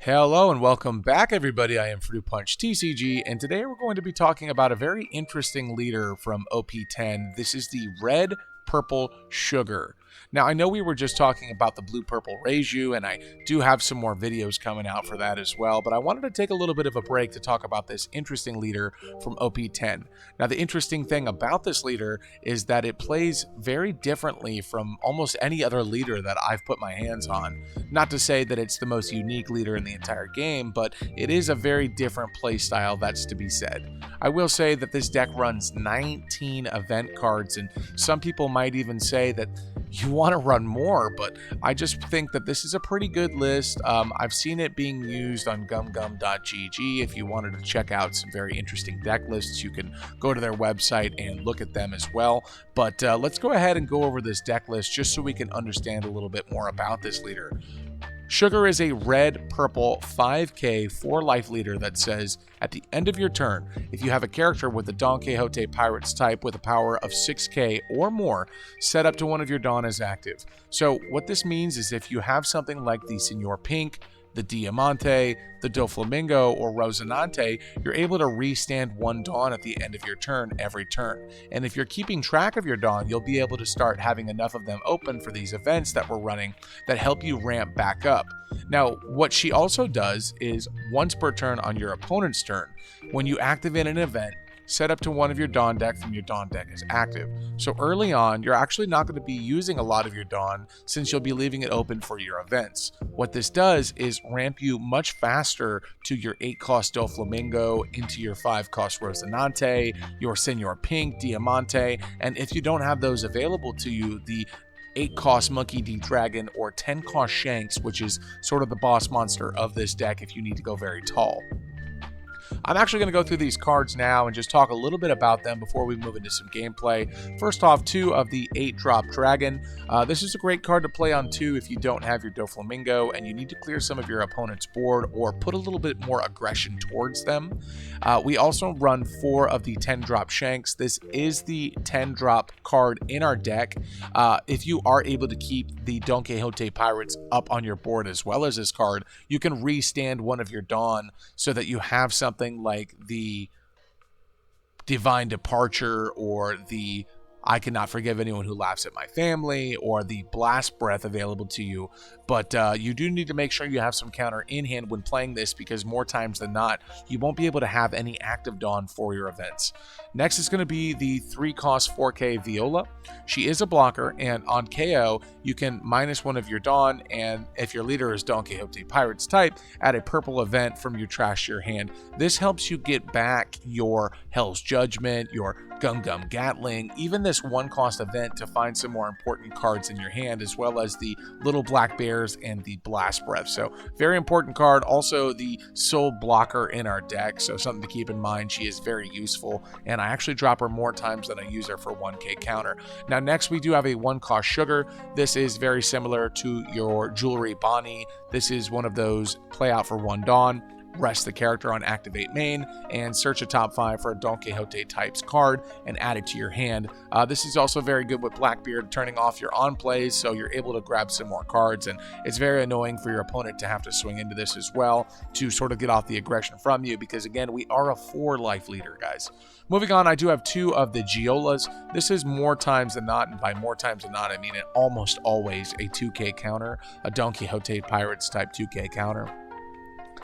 Hello and welcome back, everybody. I am Fruit Punch TCG, and today we're going to be talking about a very interesting leader from OP10. This is the Red Purple Sugar. Now, I know we were just talking about the Blue Purple Reiju, and I do have some more videos coming out for that as well, but I wanted to take a little bit of a break to talk about this interesting leader from OP10. Now, the interesting thing about this leader is that it plays very differently from almost any other leader that I've put my hands on. Not to say that it's the most unique leader in the entire game, but it is a very different play style, that's to be said. I will say that this deck runs 19 event cards, and some people might even say that you want to run more, but I just think that this is a pretty good list. I've seen it being used on gumgum.gg. If you wanted to check out some very interesting deck lists, you can go to their website and look at them as well. But let's go ahead and go over this deck list just so we can understand a little bit more about this leader. Sugar is a red-purple 5k 4-life leader that says, at the end of your turn, if you have a character with the Don Quixote Pirates type with a power of 6k or more, set up to one of your Don as active. So what this means is if you have something like the Senor Pink, the Diamante, the Doflamingo, or Rosinante, you're able to restand one Dawn at the end of your turn every turn. And if you're keeping track of your Dawn, you'll be able to start having enough of them open for these events that we're running that help you ramp back up. Now, what she also does is once per turn on your opponent's turn, when you activate an event, set up to one of your Dawn deck from your Dawn deck as active. So early on, you're actually not going to be using a lot of your Dawn since you'll be leaving it open for your events. What this does is ramp you much faster to your 8-cost Doflamingo, into your 5-cost Rosinante, your Senor Pink, Diamante, and if you don't have those available to you, the 8-cost Monkey D Dragon or 10-cost Shanks, which is sort of the boss monster of this deck if you need to go very tall. I'm actually going to go through these cards now and just talk a little bit about them before we move into some gameplay. First off, 2 of the 8-drop Dragon. This is a great card to play on 2 if you don't have your Doflamingo and you need to clear some of your opponent's board or put a little bit more aggression towards them. We also run 4 of the 10-drop Shanks. This is the 10-drop card in our deck. If you are able to keep the Don Quixote Pirates up on your board as well as this card, you can restand one of your Dawn so that you have something like the Divine Departure or the I Cannot Forgive Anyone Who Laughs at My Family or the Blast Breath available to you. But you do need to make sure you have some counter in hand when playing this because more times than not, you won't be able to have any active Dawn for your events. Next is going to be the 3-cost 4k Viola. She is a blocker, and on KO, you can minus one of your Dawn, and if your leader is Don Quixote Pirates type, add a purple event from your trash to your hand. This helps you get back your Hell's Judgment, your Gum Gum Gatling, even this 1-cost event to find some more important cards in your hand, as well as the Little Black Bears and the Blast Breath. So very important card. Also the sole blocker in our deck, so something to keep in mind. She is very useful, and I actually drop her more times than I use her for 1k counter. Now next we do have a 1-cost Sugar. This is very similar to your Jewelry Bonnie. This is one of those play out for 1 Dawn, rest the character on activate main, and search a top 5 for a Don Quixote types card and add it to your hand. This is also very good with Blackbeard, turning off your on plays so you're able to grab some more cards, and it's very annoying for your opponent to have to swing into this as well to sort of get off the aggression from you because again, we are a 4-life leader, guys. Moving on, I do have 2 of the Giolas. This is more times than not, and by more times than not, I mean it almost always a 2k counter, a Don Quixote Pirates type 2k counter.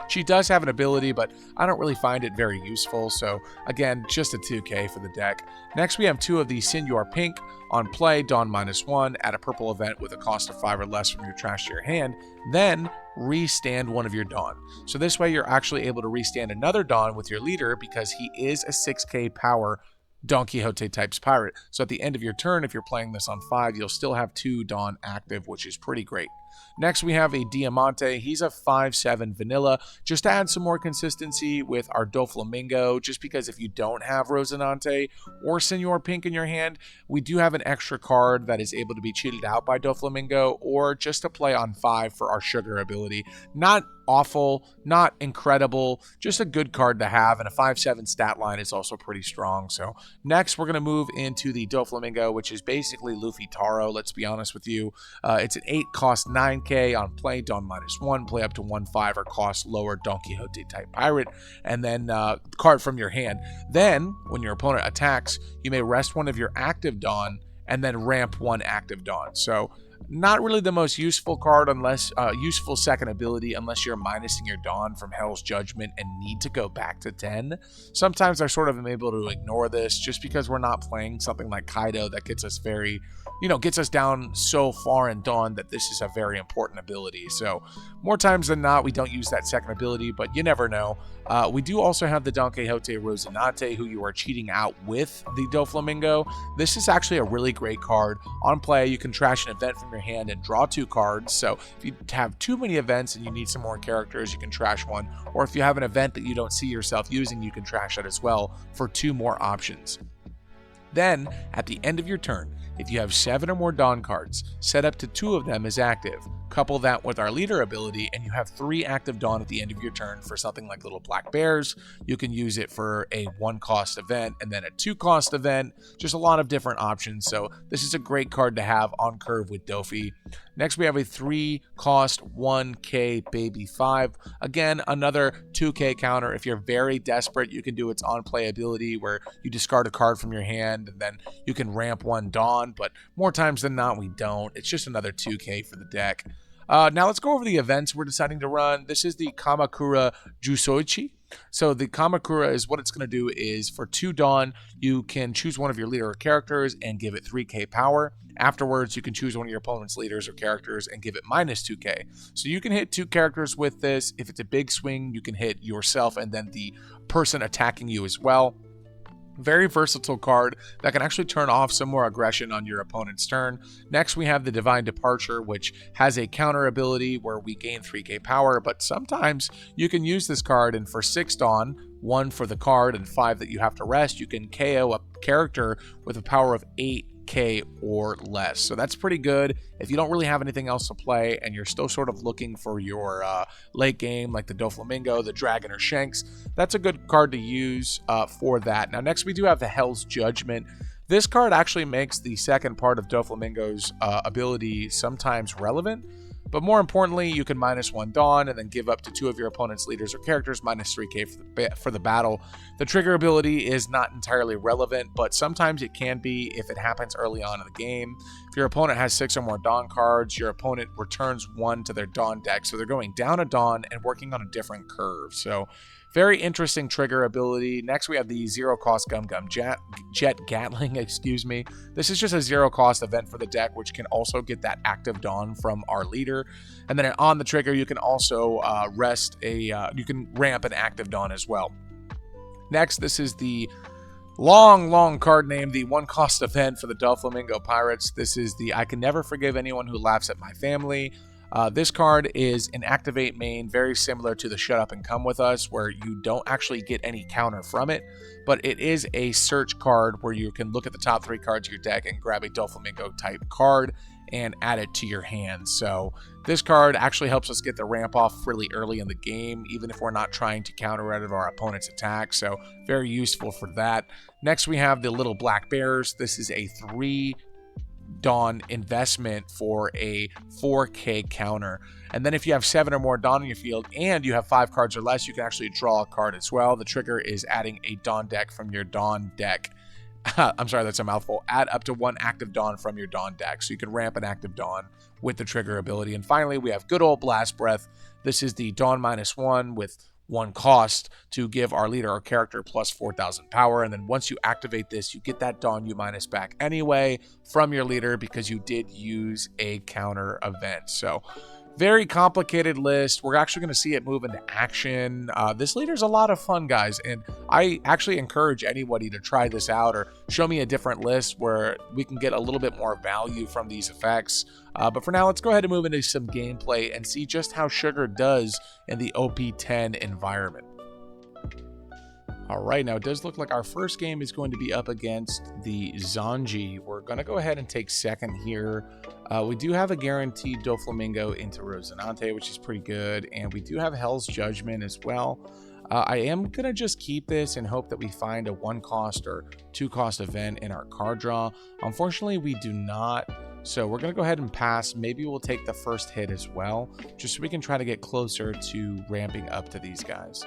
She does have an ability, but I don't really find it very useful, so again, just a 2k for the deck. Next, we have 2 of the Senor Pink. On play, Dawn -1, add a purple event with a cost of 5 or less from your trash to your hand, then restand one of your Dawn. So this way, you're actually able to restand another Dawn with your leader because he is a 6k power Don Quixote types pirate. So at the end of your turn, if you're playing this on 5, you'll still have 2 Dawn active, which is pretty great. Next, we have a Diamante. He's a 5/7 vanilla, just to add some more consistency with our Doflamingo, just because if you don't have Rosinante or Senor Pink in your hand, we do have an extra card that is able to be cheated out by Doflamingo, or just to play on 5 for our Sugar ability. Not awful, not incredible, just a good card to have, and a 5/7 stat line is also pretty strong. So next, we're going to move into the Doflamingo, which is basically Luffy Taro, let's be honest with you. It's an 8-cost 9k on play, Don -1, play up to 1/5 or cost lower Don Quixote type pirate, and then card from your hand. Then, when your opponent attacks, you may rest one of your active Don and then ramp one active Don. So not really the most useful card unless useful second ability unless you're minusing your Dawn from Hell's Judgment and need to go back to 10. Sometimes I sort of am able to ignore this just because we're not playing something like Kaido that gets us very, gets us down so far in Dawn that this is a very important ability. So more times than not, we don't use that second ability, but you never know. We do also have the Don Quixote Rocinante, who you are cheating out with the Doflamingo. This is actually a really great card. On play, you can trash an event from your hand and draw 2 cards. So if you have too many events and you need some more characters, you can trash one. Or if you have an event that you don't see yourself using, you can trash it as well for 2 more options. Then, at the end of your turn, if you have 7 or more Dawn cards, set up to 2 of them as active. Couple that with our leader ability, and you have 3 active Dawn at the end of your turn for something like Little Black Bears. You can use it for a 1-cost event and then a 2-cost event. Just a lot of different options. So this is a great card to have on curve with Dofi. Next, we have a 3-cost 1k baby 5. Again, another 2k counter. If you're very desperate, you can do its on-play ability where you discard a card from your hand and then you can ramp 1 Dawn. But more times than not, we don't. It's just another 2k for the deck. Now let's go over the events we're deciding to run. This is the Kamakura Jusoichi. So the Kamakura is what it's going to do is for 2 Dawn, you can choose one of your leader or characters and give it 3k power. Afterwards, you can choose one of your opponent's leaders or characters and give it -2k. So you can hit 2 characters with this. If it's a big swing, you can hit yourself and then the person attacking you as well. Very versatile card that can actually turn off some more aggression on your opponent's turn. Next, we have the Divine Departure, which has a counter ability where we gain 3k power, but sometimes you can use this card, and for 6 Dawn, 1 for the card and 5 that you have to rest, you can KO a character with a power of 8k or less. So that's pretty good if you don't really have anything else to play and you're still sort of looking for your late game like the Doflamingo, the Dragon, or Shanks. That's a good card to use for that. Now next we do have the Hell's Judgment. This card actually makes the second part of Doflamingo's ability sometimes relevant. But more importantly, you can -1 Dawn and then give up to 2 of your opponent's leaders or characters -3k for the battle. The trigger ability is not entirely relevant, but sometimes it can be if it happens early on in the game. If your opponent has 6 or more Dawn cards, your opponent returns 1 to their Dawn deck. So they're going down a Dawn and working on a different curve. So very interesting trigger ability. Next, we have the 0-cost Gum Gum Jet Gatling, excuse me. This is just a 0-cost event for the deck, which can also get that active Dawn from our leader. And then on the trigger, you can also you can ramp an active Dawn as well. Next, this is the long card name, the 1-cost event for the Doflamingo Pirates. This is the I Can Never Forgive Anyone Who Laughs at My Family. This card is an activate main, very similar to the Shut Up and Come With Us, where you don't actually get any counter from it, but it is a search card where you can look at the top 3 cards of your deck and grab a Doflamingo type card and add it to your hand. So this card actually helps us get the ramp off really early in the game, even if we're not trying to counter out of our opponent's attack. So very useful for that. Next, we have the Little Black Bears. This is a 3 Dawn investment for a 4k counter. And then if you have 7 or more Dawn in your field and you have 5 cards or less, you can actually draw a card as well. The trigger is adding a Dawn deck from your Dawn deck. I'm sorry, that's a mouthful. Add up to 1 active Dawn from your Dawn deck. So you can ramp an active Dawn with the trigger ability. And finally, we have good old Blast Breath. This is the Dawn -1 with 1 cost to give our leader or character plus 4,000 power. And then once you activate this, you get that Dawn U- back anyway from your leader because you did use a counter event. So very complicated list. We're actually going to see it move into action. This leader's a lot of fun, guys, and I actually encourage anybody to try this out or show me a different list where we can get a little bit more value from these effects. But for now, let's go ahead and move into some gameplay and see just how Sugar does in the OP10 environment. All right, now it does look like our first game is going to be up against the Zanji. We're going to go ahead and take second here. We do have a guaranteed Doflamingo into Rocinante, which is pretty good, and we do have Hell's Judgment as well. I am going to just keep this and hope that we find a 1-cost or 2-cost event in our card draw. Unfortunately, we do not. So we're going to go ahead and pass. Maybe we'll take the first hit as well, just so we can try to get closer to ramping up to these guys.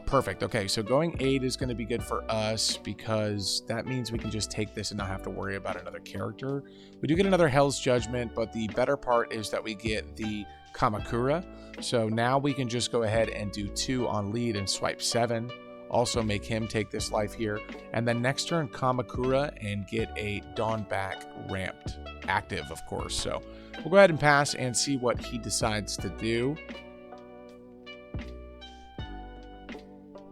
Perfect. Okay, so going 8 is going to be good for us because that means we can just take this and not have to worry about another character. We do get another Hell's Judgment, but the better part is that we get the Kamakura. So now we can just go ahead and do 2 on lead and swipe 7. Also make him take this life here. And then next turn, Kamakura and get a Dawn back ramped. Active, of course. So we'll go ahead and pass and see what he decides to do.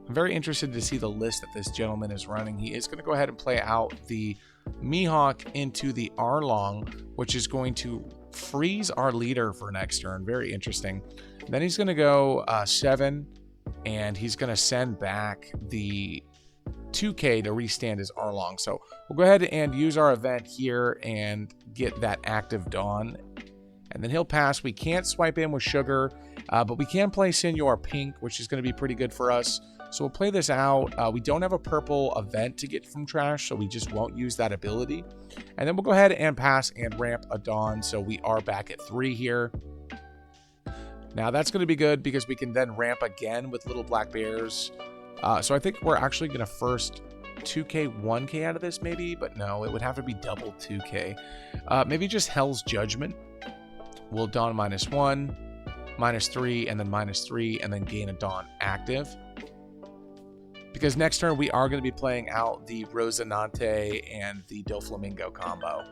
I'm very interested to see the list that this gentleman is running. He is going to go ahead and play out the Mihawk into the Arlong, which is going to freeze our leader for next turn. Very interesting. Then he's going to go 7, and he's going to send back the 2K to restand his Arlong. So we'll go ahead and use our event here and get that active Dawn. And then he'll pass. We can't swipe in with Sugar, but we can play Senor Pink, which is going to be pretty good for us. So we'll play this out. We don't have a purple event to get from trash, so we just won't use that ability. And then we'll go ahead and pass and ramp a Dawn, so we are back at 3 here. Now that's going to be good because we can then ramp again with little black bears. So I think we're actually going to first 2K, 1K out of this maybe, but no, it would have to be double 2K. Maybe just Hell's Judgment. We'll Dawn -1, -3, and then -3, and then gain a Dawn active. Because next turn we are going to be playing out the Rosinante and the Doflamingo combo.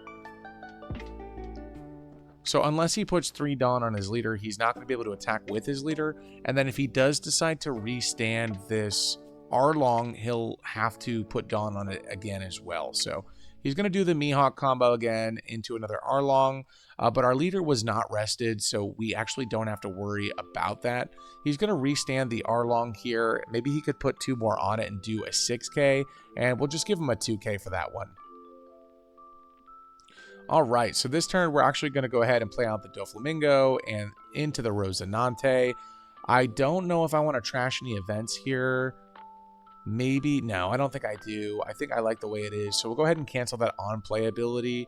So unless he puts 3 Dawn on his leader, he's not going to be able to attack with his leader. And then if he does decide to restand this Arlong, he'll have to put Dawn on it again as well. So he's going to do the Mihawk combo again into another Arlong, but our leader was not rested, so we actually don't have to worry about that. He's going to restand the Arlong here. Maybe he could put 2 more on it and do a 6K, and we'll just give him a 2K for that one. All right, so this turn we're actually going to go ahead and play out the Doflamingo and into the Rosinante. I don't know if I want to trash any events here. Maybe. No, I don't think I do. I think I like the way it is. So we'll go ahead and cancel that on play ability.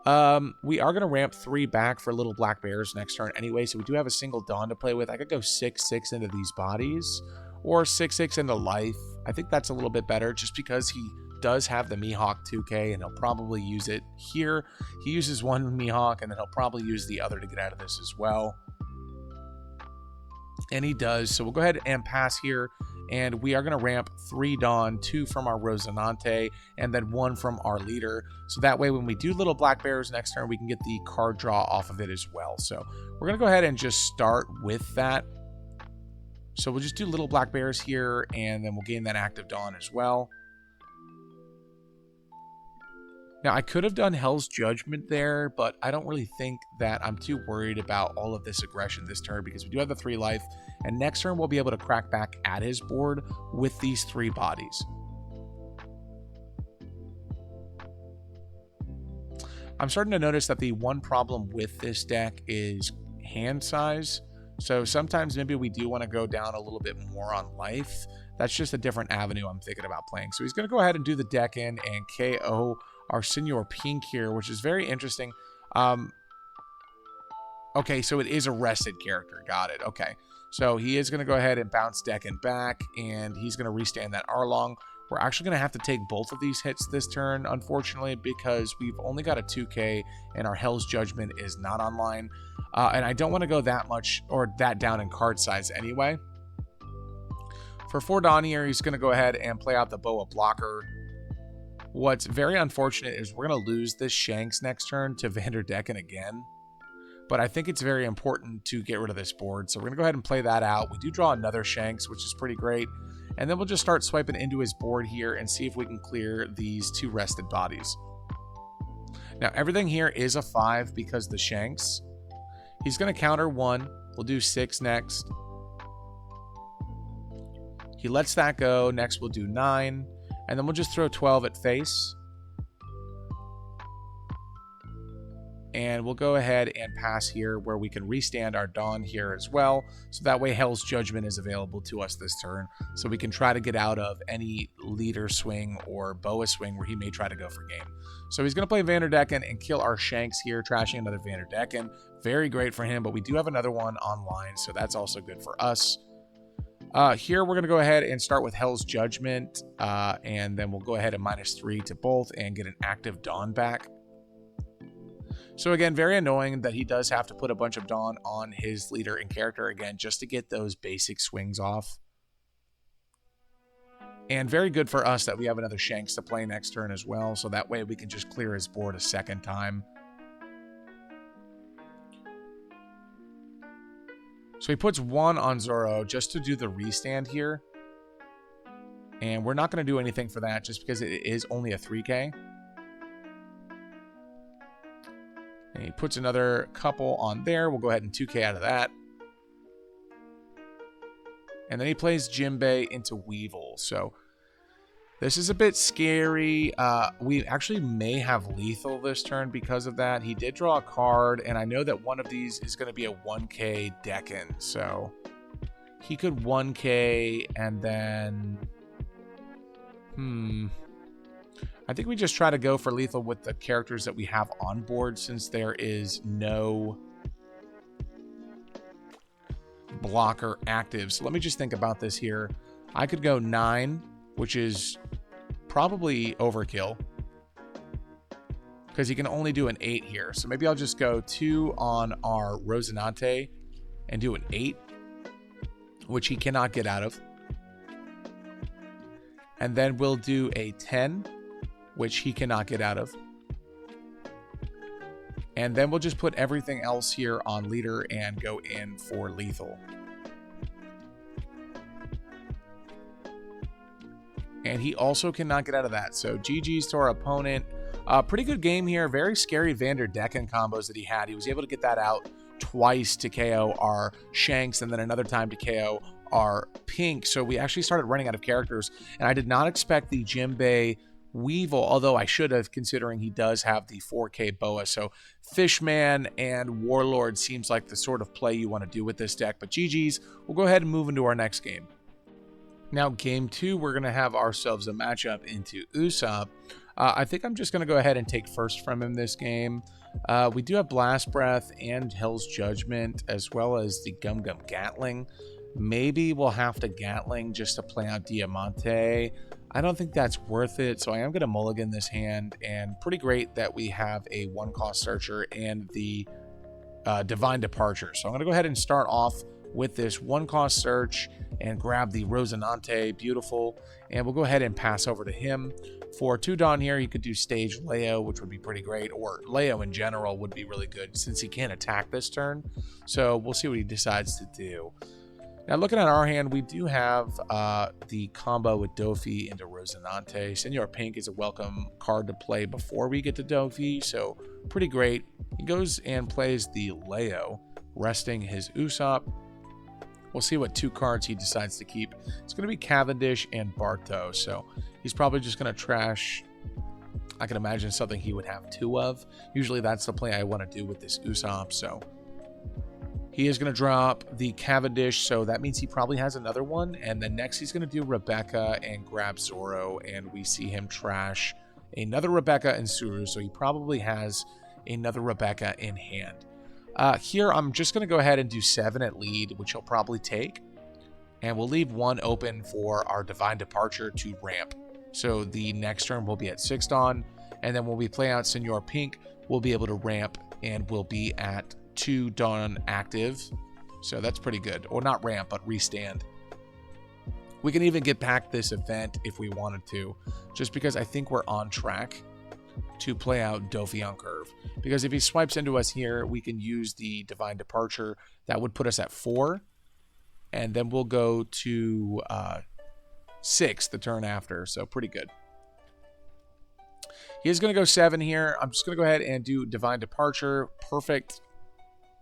We are going to ramp 3 back for little black bears next turn anyway. So we do have a single Dawn to play with. I could go 6/6 into these bodies or 6/6 into life. I think that's a little bit better just because he does have the Mihawk 2K and he'll probably use it here. He uses one Mihawk and then he'll probably use the other to get out of this as well. And he does. So we'll go ahead and pass here. And we are going to ramp 3 Dawn, 2 from our Rosinante, and then 1 from our leader. So that way, when we do little black bears next turn, we can get the card draw off of it as well. So we're going to go ahead and just start with that. So we'll just do little black bears here, and then we'll gain that active Dawn as well. Now, I could have done Hell's Judgment there, but I don't really think that I'm too worried about all of this aggression this turn because we do have the 3 life, and next turn we'll be able to crack back at his board with these 3 bodies. I'm starting to notice that the one problem with this deck is hand size. So sometimes maybe we do want to go down a little bit more on life. That's just a different avenue I'm thinking about playing. So he's going to go ahead and do the deck in and KO our Senor Pink here, which is very interesting. Okay, so it is a rested character. Got it. Okay. So he is going to go ahead and bounce deck and back, and he's going to restand that Arlong. We're actually going to have to take both of these hits this turn, unfortunately, because we've only got a 2K, and our Hell's Judgment is not online. And I don't want to go that much or that down in card size anyway. For 4 Dawn here, he's going to go ahead and play out the Boa Blocker. What's very unfortunate is we're going to lose this Shanks next turn to Vanderdecken again. But I think it's very important to get rid of this board. So we're going to go ahead and play that out. We do draw another Shanks, which is pretty great. And then we'll just start swiping into his board here and see if we can clear these 2 rested bodies. Now, everything here is a 5 because the Shanks. He's going to counter 1. We'll do 6 next. He lets that go. Next, we'll do 9. And then we'll just throw 12 at face. And we'll go ahead and pass here where we can restand our Dawn here as well. So that way Hell's Judgment is available to us this turn. So we can try to get out of any leader swing or Boa swing where he may try to go for game. So he's going to play Vanderdecken and kill our Shanks here, trashing another Vanderdecken. Very great for him, but we do have another one online, so that's also good for us. Here we're going to go ahead and start with Hell's Judgment, and then we'll go ahead and -3 to both and get an active Dawn back. So again, very annoying that he does have to put a bunch of Dawn on his leader and character again just to get those basic swings off. And very good for us that we have another Shanks to play next turn as well, so that way we can just clear his board a second time. So he puts 1 on Zoro just to do the restand here. And we're not going to do anything for that just because it is only a 3K. And he puts another couple on there. We'll go ahead and 2K out of that. And then he plays Jinbei into Weevil. So this is a bit scary. We actually may have lethal this turn because of that. He did draw a card, and I know that one of these is going to be a 1K Decken. So he could 1K and then... I think we just try to go for lethal with the characters that we have on board since there is no blocker active. So let me just think about this here. I could go 9, which is probably overkill because he can only do an 8 here. So maybe I'll just go 2 on our Rosinante and do an 8, which he cannot get out of. And then we'll do a 10, which he cannot get out of. And then we'll just put everything else here on leader and go in for lethal. And he also cannot get out of that. So GG's to our opponent. Pretty good game here. Very scary Vanderdecken combos that he had. He was able to get that out twice to KO our Shanks and then another time to KO our Pink. So we actually started running out of characters. And I did not expect the Jinbei Weevil, although I should have, considering he does have the 4K Boa. So Fishman and Warlord seems like the sort of play you want to do with this deck. But GG's, we'll go ahead and move into our next game. Now, game 2, we're going to have ourselves a matchup into Usopp. I think I'm just going to go ahead and take first from him this game. We do have Blast Breath and Hell's Judgment, as well as the Gum Gum Gatling. Maybe we'll have to Gatling just to play out Diamante. I don't think that's worth it, so I am going to mulligan this hand. And pretty great that we have a 1-cost Searcher and the Divine Departure. So I'm going to go ahead and start off with this 1-cost search and grab the Rosinante. Beautiful. And we'll go ahead and pass over to him. For 2 Dawn here, he could do Stage Leo, which would be pretty great, or Leo in general would be really good since he can't attack this turn. So we'll see what he decides to do. Now, looking at our hand, we do have the combo with Dofi into Rosinante. Senor Pink is a welcome card to play before we get to Dofi, so pretty great. He goes and plays the Leo, resting his Usopp. We'll see what 2 cards he decides to keep. It's going to be Cavendish and Barto, so he's probably just going to trash. I can imagine something he would have 2 of. Usually that's the play I want to do with this Usopp, so he is going to drop the Cavendish, so that means he probably has another one. And then next he's going to do Rebecca and grab Zoro, and we see him trash another Rebecca and Suru, so he probably has another Rebecca in hand. Here, I'm just going to go ahead and do 7 at lead, which he'll probably take. And we'll leave 1 open for our Divine Departure to ramp. So the next turn will be at 6 Dawn. And then when we play out Senor Pink, we'll be able to ramp and we'll be at 2 Dawn active. So that's pretty good. Or not ramp, but restand. We can even get back this event if we wanted to, just because I think we're on track to play out Dofi on curve. Because if he swipes into us here, we can use the Divine Departure. That would put us at 4. And then we'll go to 6 the turn after. So pretty good. He is going to go 7 here. I'm just going to go ahead and do Divine Departure. Perfect.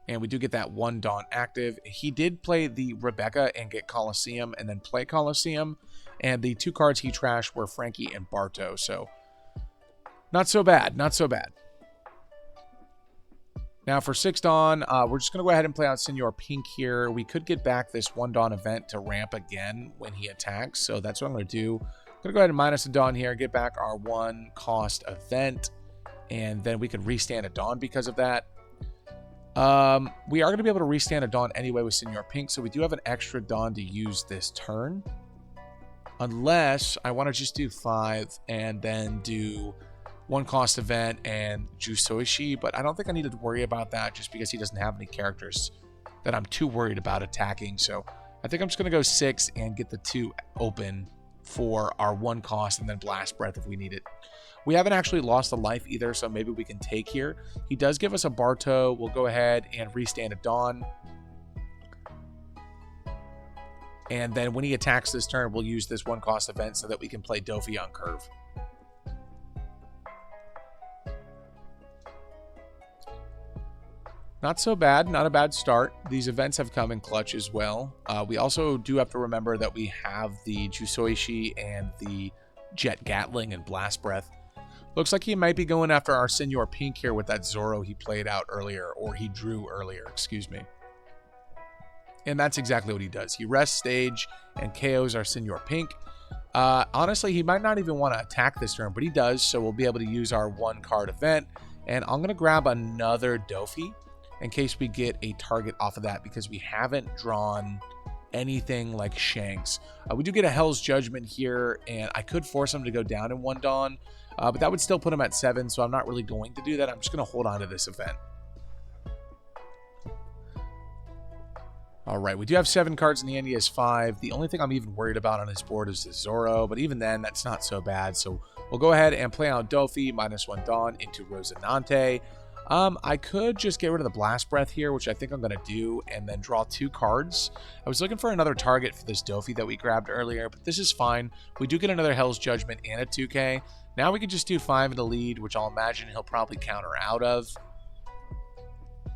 And we do get that 1 Dawn active. He did play the Rebecca and get Colosseum and then play Colosseum. And the 2 cards he trashed were Frankie and Barto. So not so bad. Not so bad. Now for 6 Dawn, we're just going to go ahead and play out Senor Pink here. We could get back this 1 Dawn event to ramp again when he attacks, so that's what I'm going to do. I'm going to go ahead and minus a Dawn here, get back our 1 cost event, and then we could restand a Dawn because of that. We are going to be able to restand a Dawn anyway with Senor Pink, so we do have an extra Dawn to use this turn. Unless I want to just do 5 and then do 1 cost event and Jusoishi, but I don't think I need to worry about that just because he doesn't have any characters that I'm too worried about attacking. So I think I'm just going to go 6 and get the 2 open for our 1 cost and then Blast Breath if we need it. We haven't actually lost a life either, so maybe we can take here. He does give us a Barto. We'll go ahead and restand a Dawn. And then when he attacks this turn, we'll use this 1 cost event so that we can play Dofi on curve. Not so bad, not a bad start. These events have come in clutch as well. We also do have to remember that we have the Jusoishi and the Jet Gatling and Blast Breath. Looks like he might be going after our Senor Pink here with that Zoro he played out earlier, or he drew earlier, excuse me. And that's exactly what he does. He rests stage and KOs our Senor Pink. Honestly, he might not even want to attack this turn, but he does, so we'll be able to use our 1 card event. And I'm going to grab another Dofi in case we get a target off of that, because we haven't drawn anything like Shanks. We do get a Hell's Judgment here, and I could force him to go down in 1 Dawn, but that would still put him at 7, so I'm not really going to do that. I'm just going to hold on to this event. All right, we do have 7 cards, and the end he has 5. The only thing I'm even worried about on his board is the Zoro, but even then, that's not so bad. So we'll go ahead and play out Dofi, -1 Dawn into Rosinante. I could just get rid of the Blast Breath here, which I think I'm going to do, and then draw 2 cards. I was looking for another target for this Dofi that we grabbed earlier, but this is fine. We do get another Hell's Judgment and a 2K. Now we can just do 5 in the lead, which I'll imagine he'll probably counter out of.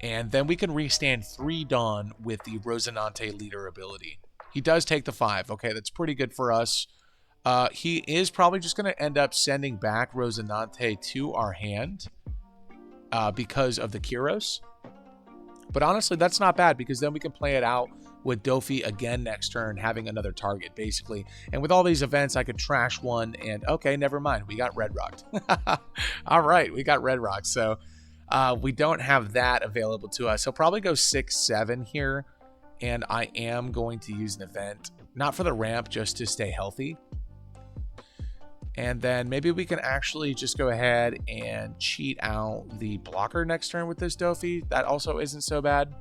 And then we can restand 3 Dawn with the Rosinante leader ability. He does take the 5. Okay, that's pretty good for us. He is probably just going to end up sending back Rosinante to our hand. Because of the Kyros. But honestly, that's not bad, because then we can play it out with Dofi again next turn, having another target, basically. And with all these events, I could trash 1, and okay, never mind. We got Red Rocked. All right, we got Red Rocked. So we don't have that available to us. He'll probably go 6-7 here, and I am going to use an event. Not for the ramp, just to stay healthy. And then maybe we can actually just go ahead and cheat out the blocker next turn with this Dofi. That also isn't so bad.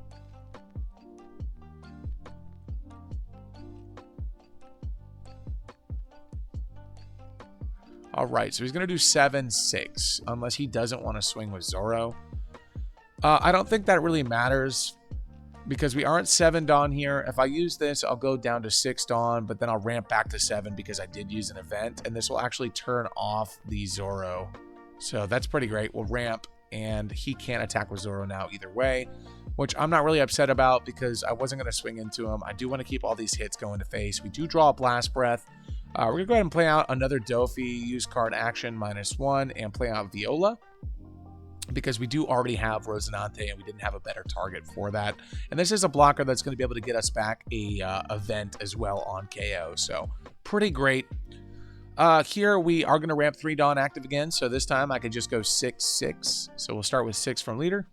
All right, so he's going to do 7-6, unless he doesn't want to swing with Zoro. I don't think that really matters, because we aren't 7 Dawn here. If I use this, I'll go down to 6 Dawn, but then I'll ramp back to 7 because I did use an event, and this will actually turn off the Zoro. So that's pretty great. We'll ramp, and he can't attack with Zoro now either way, which I'm not really upset about because I wasn't going to swing into him. I do want to keep all these hits going to face. We do draw a Blast Breath. We're going to go ahead and play out another Dofi, use card action -1, and play out Viola, because we do already have Rosinante and we didn't have a better target for that. And this is a blocker that's going to be able to get us back a event as well on KO. So pretty great. Here we are going to ramp 3 Dawn active again. So this time I could just go 6-6. So we'll start with 6 from leader.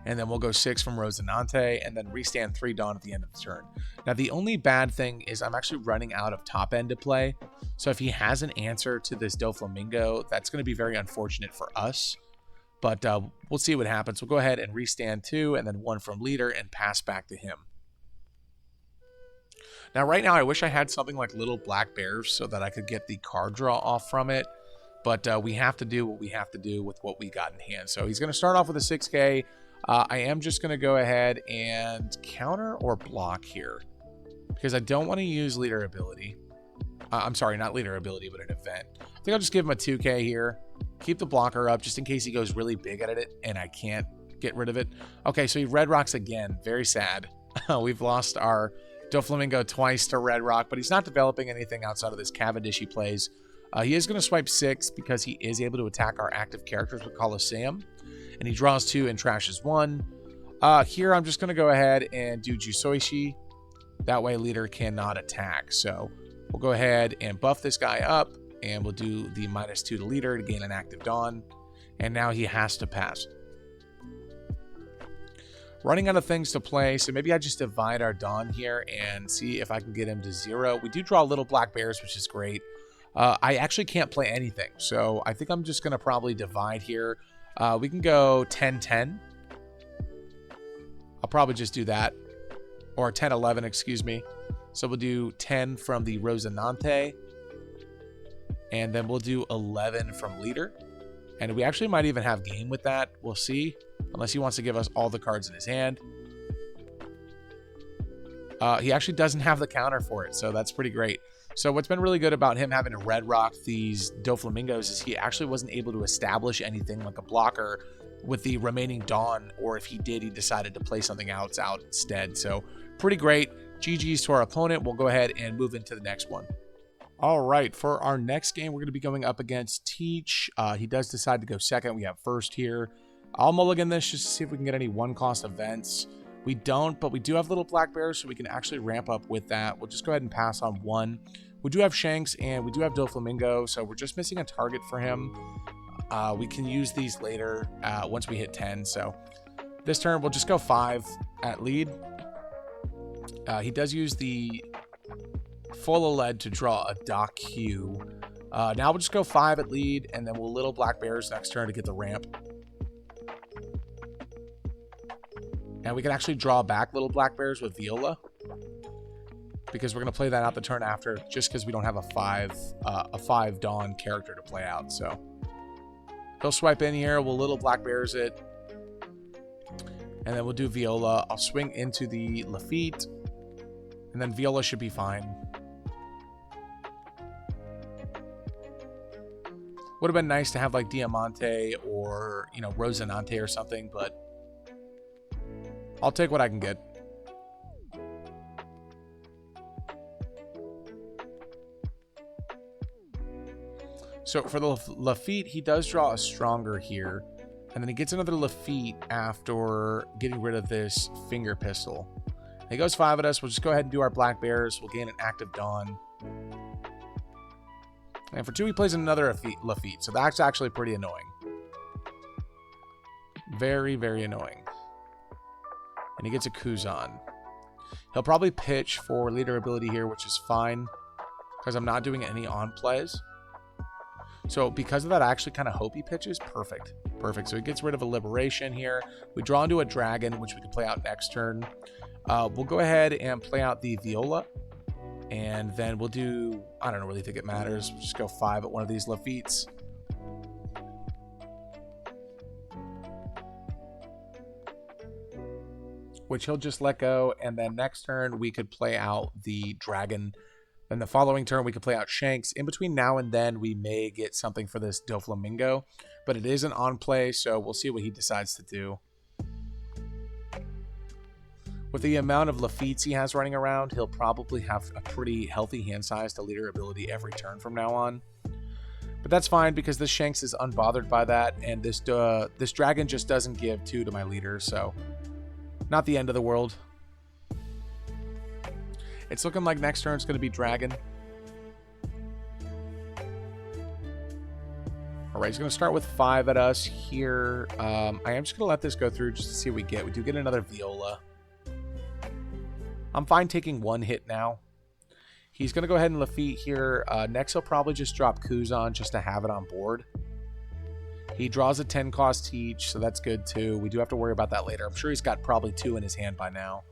And then we'll go 6 from Rosinante, and then restand 3 Dawn at the end of the turn. Now, the only bad thing is I'm actually running out of top end to play. So if he has an answer to this Doflamingo, that's going to be very unfortunate for us. But we'll see what happens. We'll go ahead and restand 2, and then 1 from leader, and pass back to him. Now, right now, I wish I had something like Little Black Bears so that I could get the card draw off from it. But we have to do what we have to do with what we got in hand. So he's going to start off with a 6K. I am just going to go ahead and counter or block here, because I don't want to use leader ability. I'm sorry, not leader ability, but an event. I think I'll just give him a 2K here. Keep the blocker up just in case he goes really big at it and I can't get rid of it. Okay, so he Red Rocks again. Very sad. We've lost our Doflamingo twice to Red Rock, but he's not developing anything outside of this Cavendish he plays. He is going to swipe 6 because he is able to attack our active characters with Colosseum. and he draws 2 and trashes 1. Here I'm just going to go ahead and do Jusoishi. That way leader cannot attack. So we'll go ahead and buff this guy up, and we'll do the -2 to leader to gain an active Dawn. And now he has to pass. Running out of things to play, so maybe I just divide our Dawn here and see if I can get him to 0. We do draw little black bears, which is great. I actually can't play anything, so I think I'm just going to probably divide here. We can go 10-10. I'll probably just do that. Or 10-11, excuse me. So we'll do 10 from the Rosinante. And then we'll do 11 from leader. And we actually might even have game with that. We'll see. Unless he wants to give us all the cards in his hand. He actually doesn't have the counter for it, so that's pretty great. So what's been really good about him having to red rock these Doflamingos is he actually wasn't able to establish anything like a blocker with the remaining Dawn, or if he did, he decided to play something else out instead. So pretty great. GG's to our opponent. We'll go ahead and move into the next one. All right, for our next game, we're going to be going up against Teach. He does decide to go second. We have first here. I'll mulligan this just to see if we can get any one-cost events. We don't, but we do have little black bears, so we can actually ramp up with that. We'll just go ahead and pass on 1. We do have Shanks, and we do have Doflamingo, so we're just missing a target for him. We can use these later once we hit 10, so this turn we'll just go 5 at lead. He does use the full lead to draw a Dock Q. Now we'll just go 5 at lead, and then we'll little black bears next turn to get the ramp. And we can actually draw back little black bears with Viola, because we're going to play that out the turn after, just because we don't have a 5 Dawn character to play out. So he'll swipe in here. We'll little black bears it, and then we'll do Viola. I'll swing into the Lafitte, and then Viola should be fine. Would have been nice to have like Diamante or, you know, Rosinante or something, but I'll take what I can get. So for the Lafitte, he does draw a stronger here, and then he gets another Lafitte after getting rid of this finger pistol. He goes 5 at us. We'll just go ahead and do our black bears. We'll gain an active Dawn. And for 2, he plays another Lafitte, so that's actually pretty annoying. Very, very annoying. And he gets a Kuzan. He'll probably pitch for leader ability here, which is fine, because I'm not doing any on plays. So because of that, I actually kind of hope he pitches. Perfect. Perfect. So he gets rid of a liberation here. We draw into a dragon, which we can play out next turn. We'll go ahead and play out the Viola. And then we'll do, I don't really think it matters. We'll just go 5 at one of these Lafittes. Which he'll just let go. And then next turn, we could play out the dragon. Then the following turn, we could play out Shanks. In between now and then, we may get something for this Doflamingo. But it is an on play, so we'll see what he decides to do. With the amount of Lafittes he has running around, he'll probably have a pretty healthy hand size to leader ability every turn from now on. But that's fine, because this Shanks is unbothered by that, and this dragon just doesn't give 2 to my leader, so not the end of the world. It's looking like next turn is going to be dragon. Alright, he's going to start with 5 at us here. I am just going to let this go through just to see what we get. We do get another Viola. I'm fine taking 1 hit now. He's going to go ahead and Lafitte here. Next, he'll probably just drop Kuzan just to have it on board. He draws a 10 cost Teach, so that's good too. We do have to worry about that later. I'm sure he's got probably 2 in his hand by now.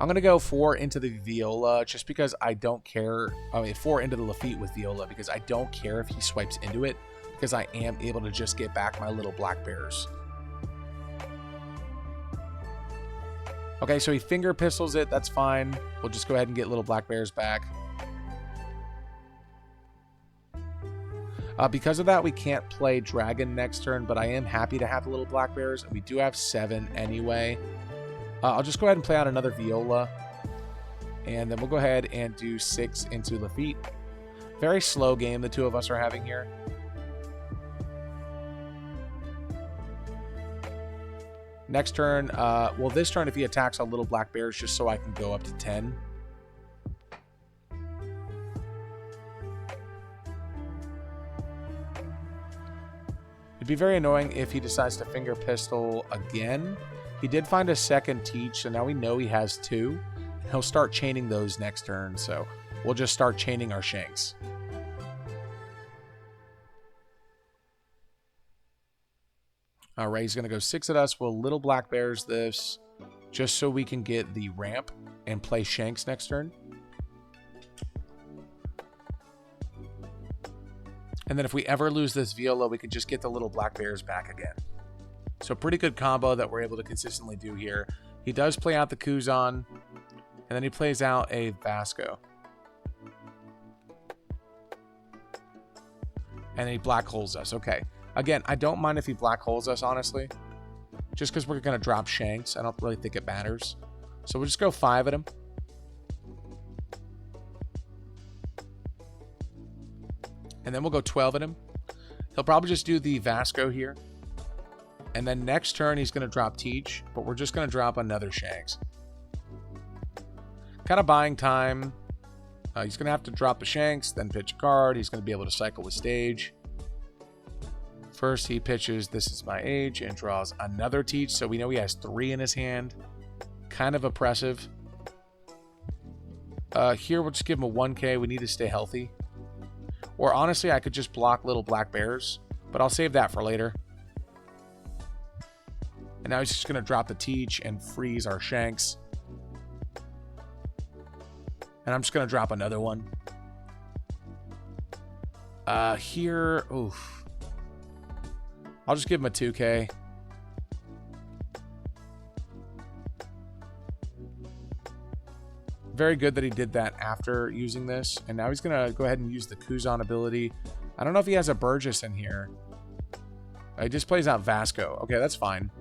I'm going to go 4 into the Viola just because I don't care. I mean, 4 into the Lafitte with Viola because I don't care if he swipes into it, because I am able to just get back my little black bears. Okay, so he finger pistols it. That's fine. We'll just go ahead and get little black bears back. Because of that, we can't play dragon next turn, but I am happy to have the little black bears. We do have 7 anyway. I'll just go ahead and play out another Viola. And then we'll go ahead and do 6 into Lafitte. Very slow game the two of us are having here. Next turn, well, this turn, if he attacks a little black bears, just so I can go up to 10. It'd be very annoying if he decides to finger pistol again. He did find a second teach, so now we know he has 2. He'll start chaining those next turn, so we'll just start chaining our Shanks. All right, he's going to go 6 at us. We'll little black bears this just so we can get the ramp and play Shanks next turn. And then if we ever lose this Viola, we can just get the little black bears back again. So pretty good combo that we're able to consistently do here. He does play out the Kuzan, and then he plays out a Vasco. And he black holes us. Okay. Again, I don't mind if he black holes us, honestly. Just because we're going to drop Shanks. I don't really think it matters. So we'll just go 5 at him. And then we'll go 12 at him. He'll probably just do the Vasco here. And then next turn, he's going to drop Teach. But we're just going to drop another Shanks. Kind of buying time. He's going to have to drop the Shanks, then pitch a card. He's going to be able to cycle with stage. First, he pitches This Is My Age and draws another Teach. So we know he has 3 in his hand. Kind of oppressive. Here, we'll just give him a 1K. We need to stay healthy. Or honestly, I could just block little black bears. But I'll save that for later. And now he's just going to drop the Teach and freeze our Shanks. And I'm just going to drop another one. Here, oof. I'll just give him a 2K. Very good that he did that after using this. And now he's going to go ahead and use the Kuzan ability. I don't know if he has a Burgess in here. He just plays out Vasco. Okay, that's fine.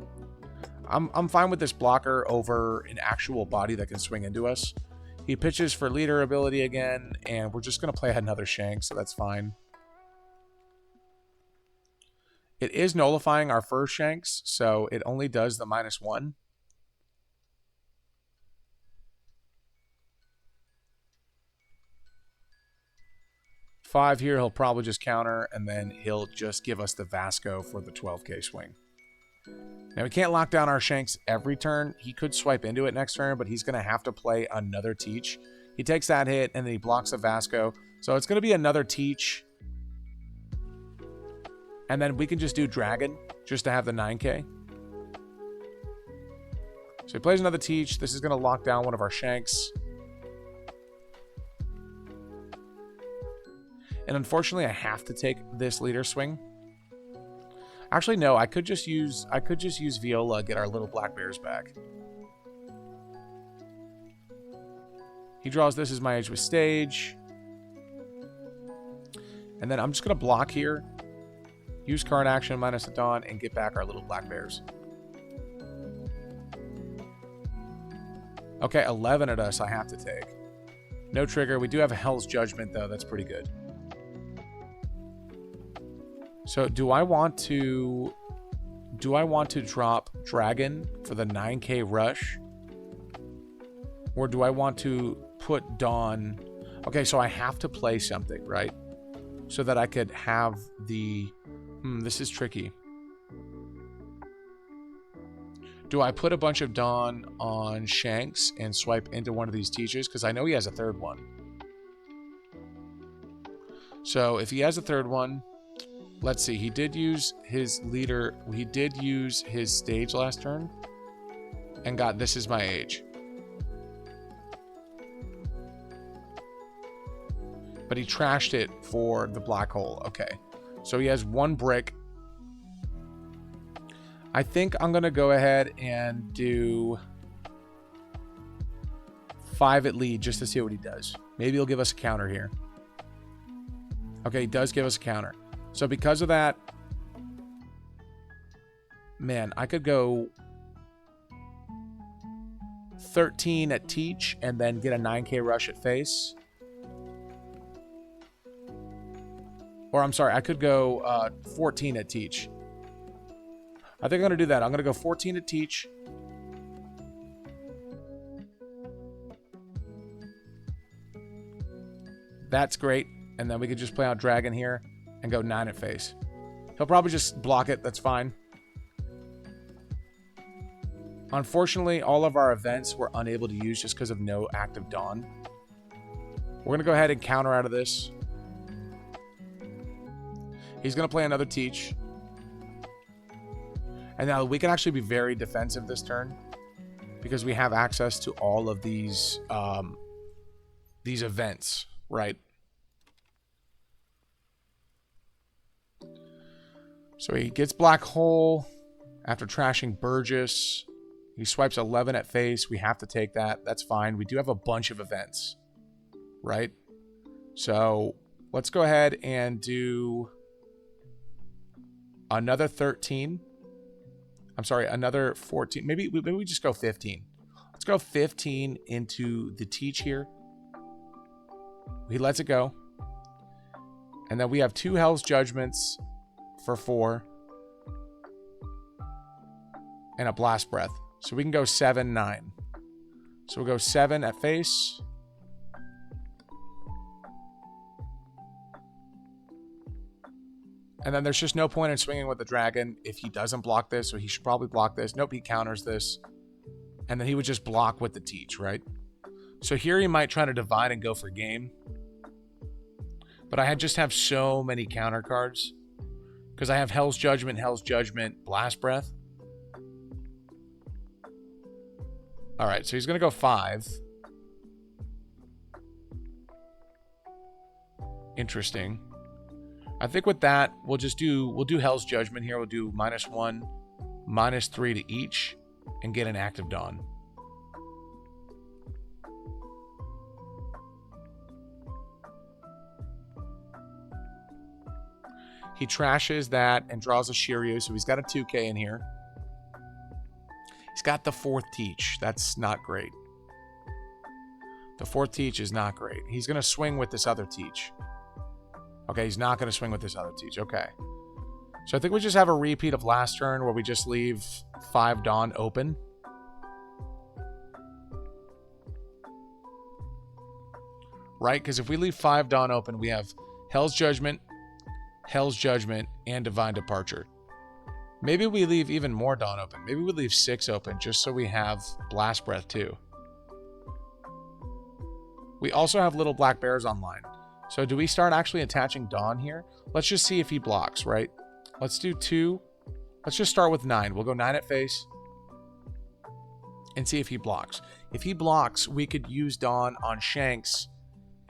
I'm fine with this blocker over an actual body that can swing into us. He pitches for leader ability again, and we're just going to play another Shank, so that's fine. It is nullifying our first Shanks, so it only does the -1. Five here, he'll probably just counter, and then he'll just give us the Vasco for the 12K swing. Now, we can't lock down our Shanks every turn. He could swipe into it next turn, but he's going to have to play another Teach. He takes that hit, and then he blocks a Vasco. So it's going to be another Teach. And then we can just do Dragon, just to have the 9K. So he plays another Teach. This is going to lock down one of our Shanks. And unfortunately, I have to take this leader swing. Actually, no, I could just use Viola, get our little black bears back. He draws This Is My Age with stage. And then I'm just going to block here. Use card action minus a Dawn and get back our little black bears. Okay, 11 at us I have to take. No trigger. We do have a Hell's Judgment, though. That's pretty good. So do I want to drop Dragon for the 9K rush? Or do I want to put Dawn? Okay, so I have to play something, right? So that I could have the... this is tricky. Do I put a bunch of Dawn on Shanks and swipe into one of these Teachers? Because I know he has a third one. So if he has a third one... Let's see, he did use his leader. He did use his stage last turn and got This Is My Age. But he trashed it for the black hole. Okay. So he has 1 brick. I think I'm going to go ahead and do 5 at lead just to see what he does. Maybe he'll give us a counter here. Okay, he does give us a counter. So because of that, man, I could go 13 at Teach and then get a 9K rush at face. Or I'm sorry, I could go 14 at Teach. I think I'm going to do that. I'm going to go 14 to teach. That's great. And then we could just play out dragon here and go 9 at face. He'll probably just block it. That's fine. Unfortunately, all of our events we're unable to use just because of no active dawn. We're going to go ahead and counter out of this. He's going to play another teach. And now we can actually be very defensive this turn because we have access to all of these events, right? So he gets Black Hole after trashing Burgess. He swipes 11 at face. We have to take that. That's fine. We do have a bunch of events, right? So let's go ahead and do another 13. I'm sorry, another 14. Maybe we just go 15. Let's go 15 into the teach here. He lets it go. And then we have 2 Hell's Judgments for 4. And a Blast Breath. So we can go 7, 9. So we'll go 7 at face. And then there's just no point in swinging with the dragon if he doesn't block this, so he should probably block this. Nope, he counters this. And then he would just block with the teach, right? So here he might try to divide and go for game. But I just have so many counter cards. Because I have Hell's Judgment, Blast Breath. Alright, so he's going to go 5. Interesting. I think with that, we'll do Hell's Judgment here. We'll do -1, -3 to each, and get an active dawn. He trashes that and draws a Shiryu, so he's got a 2K in here. He's got the 4th teach. That's not great. The 4th teach is not great. He's going to swing with this other teach. Okay, he's not going to swing with this other teach. Okay. So I think we just have a repeat of last turn where we just leave 5 dawn open. Right? Because if we leave 5 dawn open, we have Hell's Judgment, and Divine Departure. Maybe we leave even more dawn open. Maybe we leave 6 open just so we have Blast Breath too. We also have Little Black Bears online. So do we start actually attaching dawn here? Let's just see if he blocks, right? Let's do 2. Let's just start with 9. We'll go 9 at face and see if he blocks. If he blocks, we could use dawn on Shanks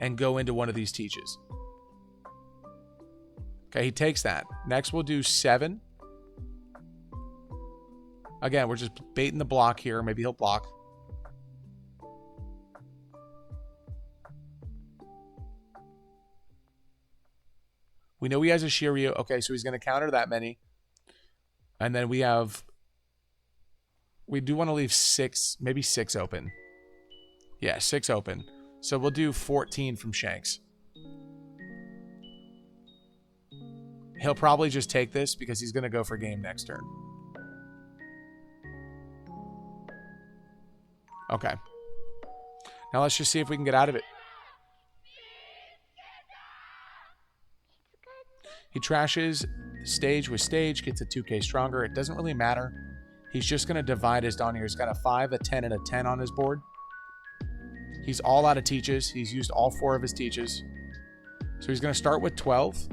and go into one of these teaches. Okay, he takes that. Next, we'll do 7. Again, we're just baiting the block here. Maybe he'll block. We know he has a Shiryu. Okay, so he's going to counter that many. And then we have... We do want to leave 6, maybe 6 open. Yeah, 6 open. So we'll do 14 from Shanks. He'll probably just take this because he's going to go for game next turn. Okay. Now let's just see if we can get out of it. He trashes stage with stage, gets a 2K stronger. It doesn't really matter. He's just going to divide his dawn here. He's got a 5, a 10, and a 10 on his board. He's all out of teaches. He's used all 4 of his teaches. So he's going to start with 12.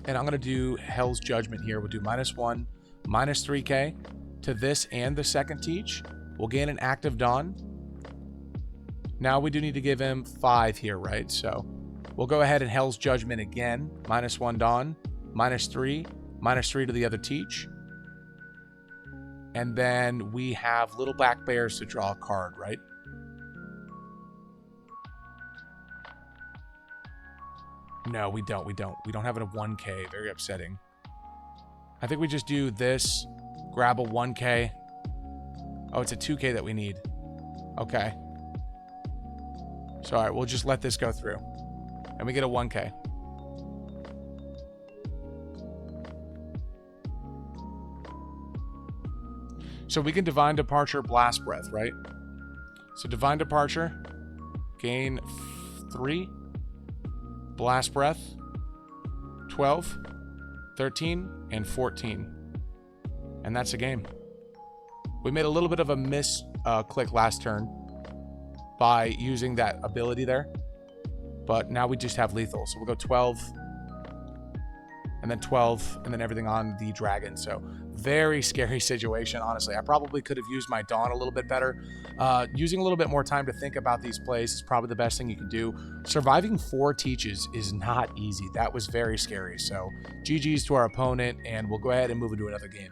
And I'm going to do Hell's Judgment here. We'll do -1, -3K to this and the second teach. We'll gain an active dawn. Now we do need to give him 5 here, right? So we'll go ahead and Hell's Judgment again. -1 dawn, -3, -3 to the other teach. And then we have Little Black Bears to draw a card, right? No, we don't. We don't have it a 1K. Very upsetting. I think we just do this. Grab a 1K. Oh, it's a 2K that we need. Okay. So, all right, we'll just let this go through. And we get a 1K. So we can Divine Departure, Blast Breath, right? So Divine Departure, gain 3, Blast Breath, 12, 13, and 14. And that's a game. We made a little bit of a click last turn by using that ability there. But now we just have lethal. So we'll go 12, and then 12, and then everything on the dragon. So very scary situation, honestly. I probably could have used my Dawn a little bit better. Using a little bit more time to think about these plays is probably the best thing you can do. Surviving 4 teaches is not easy. That was very scary. So GG's to our opponent, and we'll go ahead and move into another game.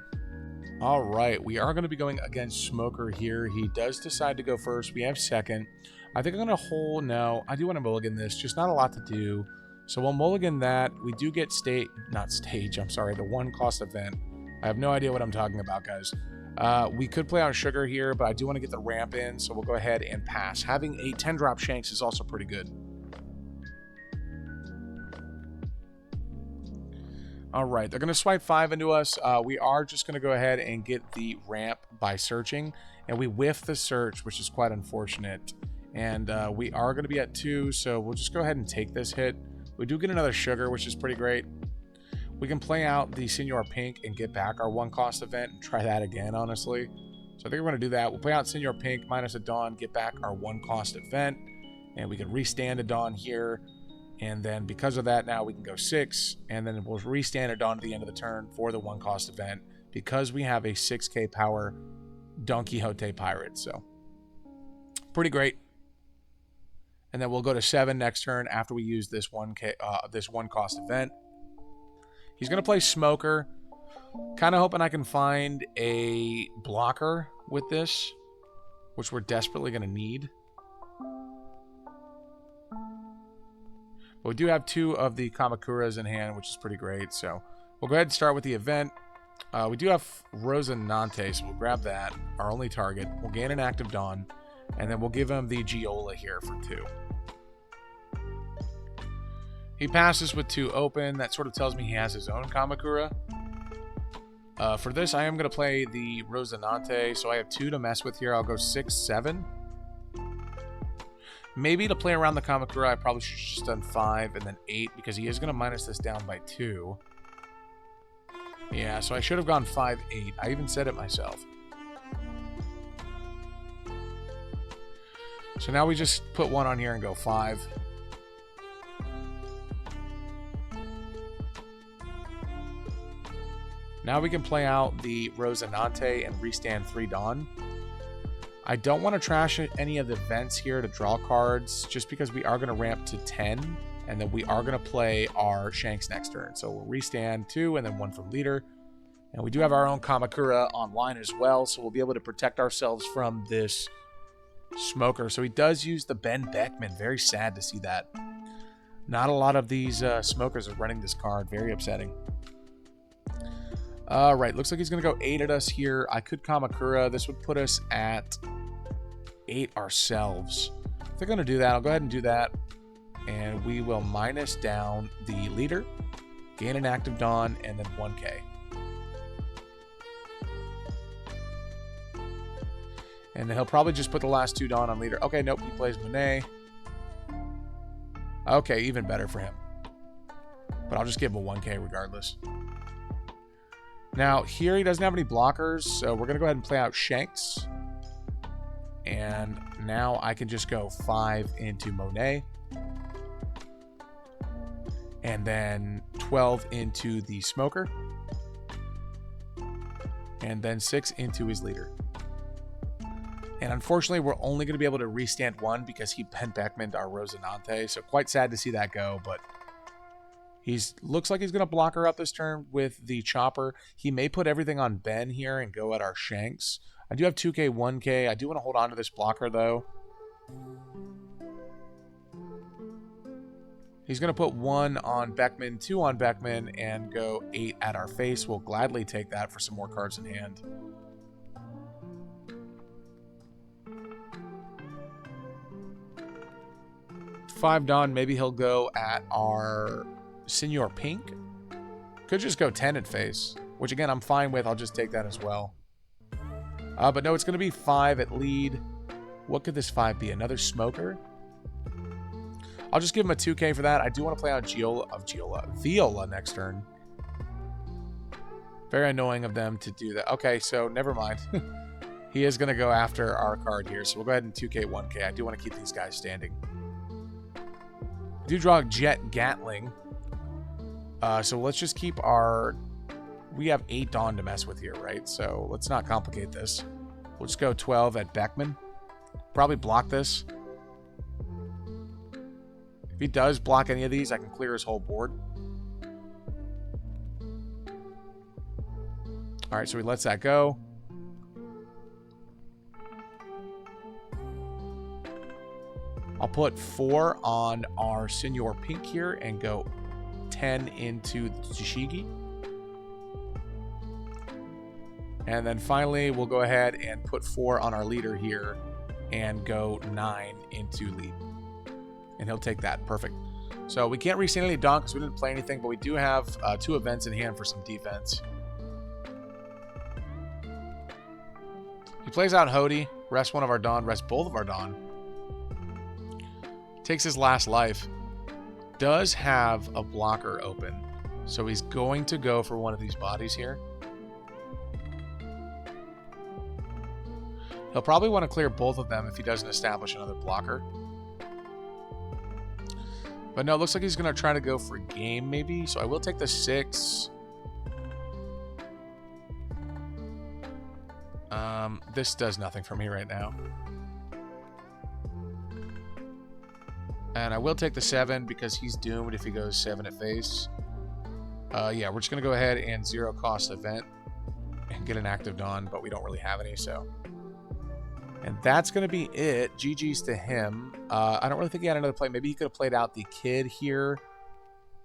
All right, we are going to be going against Smoker here. He does decide to go first. We have second. I think I'm going to hold. No, I do want to mulligan this. Just not a lot to do. So we'll mulligan that. We do get the 1 cost event. I have no idea what I'm talking about, guys. We could play on Sugar here, but I do want to get the ramp in, so we'll go ahead and pass. Having a 10-drop Shanks is also pretty good. All right, they're going to swipe 5 into us. We are just going to go ahead and get the ramp by searching, and we whiff the search, which is quite unfortunate. And we are going to be at 2, so we'll just go ahead and take this hit. We do get another Sugar, which is pretty great. We can play out the Senor Pink and get back our 1 cost event and try that again, honestly. So I think we're going to do that. We'll play out Senor Pink minus a Dawn, get back our 1 cost event, and we can restand a Dawn here. And then because of that, now we can go 6, and then we'll restand a Dawn at the end of the turn for the 1 cost event because we have a 6k power Don Quixote Pirate. So pretty great. And then we'll go to 7 next turn after we use this 1 cost event. He's going to play Smoker. Kind of hoping I can find a blocker with this, which we're desperately going to need. But we do have 2 of the Kamakuras in hand, which is pretty great. So we'll go ahead and start with the event. We do have Rosinante, so we'll grab that, our only target. We'll gain an active Dawn, and then we'll give him the Giola here for 2. He passes with 2 open. That sort of tells me he has his own Kamakura. For this, I am going to play the Rosinante, so I have 2 to mess with here. I'll go 6, 7. Maybe to play around the Kamakura, I probably should have just done 5 and then 8, because he is going to minus this down by 2. Yeah, so I should have gone 5, 8. I even said it myself. So now we just put 1 on here and go 5. Now we can play out the Rosinante and restand 3 Dawn. I don't want to trash any of the events here to draw cards, just because we are going to ramp to 10, and then we are going to play our Shanks next turn. So we'll restand 2 and then 1 from leader. And we do have our own Kamakura online as well, so we'll be able to protect ourselves from this Smoker. So he does use the Ben Beckman. Very sad to see that. Not a lot of these Smokers are running this card. Very upsetting. All right, looks like he's going to go 8 at us here. I could Kamakura. This would put us at 8 ourselves. If they're going to do that, I'll go ahead and do that. And we will minus down the leader, gain an active Dawn, and then 1k. And then he'll probably just put the last 2 Dawn on leader. Okay, nope, he plays Monet. Okay, even better for him. But I'll just give him a 1k regardless. Now, here he doesn't have any blockers, so we're going to go ahead and play out Shanks. And now I can just go 5 into Monet. And then 12 into the Smoker. And then 6 into his leader. And unfortunately, we're only going to be able to restand 1 because he Ben Beckman'd our Rosinante. So quite sad to see that go, but looks like he's going to block her up this turn with the Chopper. He may put everything on Ben here and go at our Shanks. I do have 2k, 1k. I do want to hold on to this blocker, though. He's going to put 1 on Beckman, 2 on Beckman, and go 8 at our face. We'll gladly take that for some more cards in hand. Five Dawn, maybe he'll go at our Senor Pink. Could just go 10 at face, which again I'm fine with. I'll just take that as well. But no, it's going to be 5 at lead. What could this 5 be? Another smoker? I'll just give him a 2K for that. I do want to play on Viola next turn. Very annoying of them to do that. Okay, so never mind. He is going to go after our card here, so we'll go ahead and 2K, 1K. I do want to keep these guys standing. I do draw Jet Gatling. So let's just keep our... We have 8 Dawn to mess with here, right? So let's not complicate this. We'll just go 12 at Beckman. Probably block this. If he does block any of these, I can clear his whole board. Alright, so he lets that go. I'll put 4 on our Senor Pink here and go 10 into the Tashigi. And then finally, we'll go ahead and put 4 on our leader here and go 9 into lead. And he'll take that. Perfect. So we can't restand any Dawn because we didn't play anything, but we do have 2 events in hand for some defense. He plays out Hody, rests 1 of our Dawn, rests both of our Dawn. Takes his last life. Does have a blocker open. So he's going to go for one of these bodies here. He'll probably want to clear both of them if he doesn't establish another blocker. But no, it looks like he's going to try to go for a game maybe. So I will take the 6. This does nothing for me right now. And I will take the 7 because he's doomed if he goes 7 at face. Yeah, we're just going to go ahead and 0 cost event and get an active Dawn, but we don't really have any, so. And that's going to be it. GG's to him. I don't really think he had another play. Maybe he could have played out the kid here.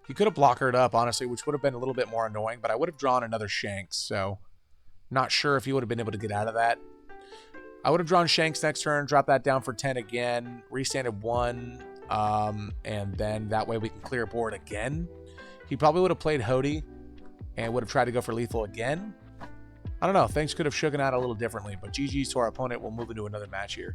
He could have blockered up, honestly, which would have been a little bit more annoying, but I would have drawn another Shanks, so not sure if he would have been able to get out of that. I would have drawn Shanks next turn, drop that down for 10 again, restanded 1, and then that way we can clear board again. He probably would have played Hody and would have tried to go for lethal again. I don't know. Things could have shaken out a little differently, but GG's to our opponent. We'll move into another match here.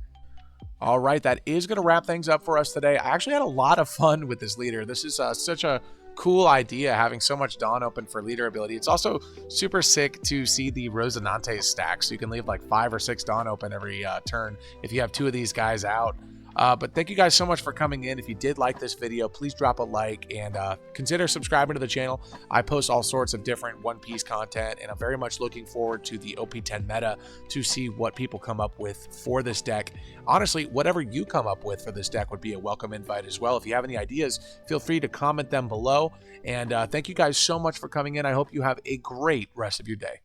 All right, that is going to wrap things up for us today. I actually had a lot of fun with this leader. This is such a cool idea, having so much Dawn open for leader ability. It's also super sick to see the Rosinante stack, so you can leave like 5 or 6 Dawn open every turn if you have 2 of these guys out. But thank you guys so much for coming in. If you did like this video, please drop a like and consider subscribing to the channel. I post all sorts of different One Piece content, and I'm very much looking forward to the OP10 meta to see what people come up with for this deck. Honestly, whatever you come up with for this deck would be a welcome invite as well. If you have any ideas, feel free to comment them below. And thank you guys so much for coming in. I hope you have a great rest of your day.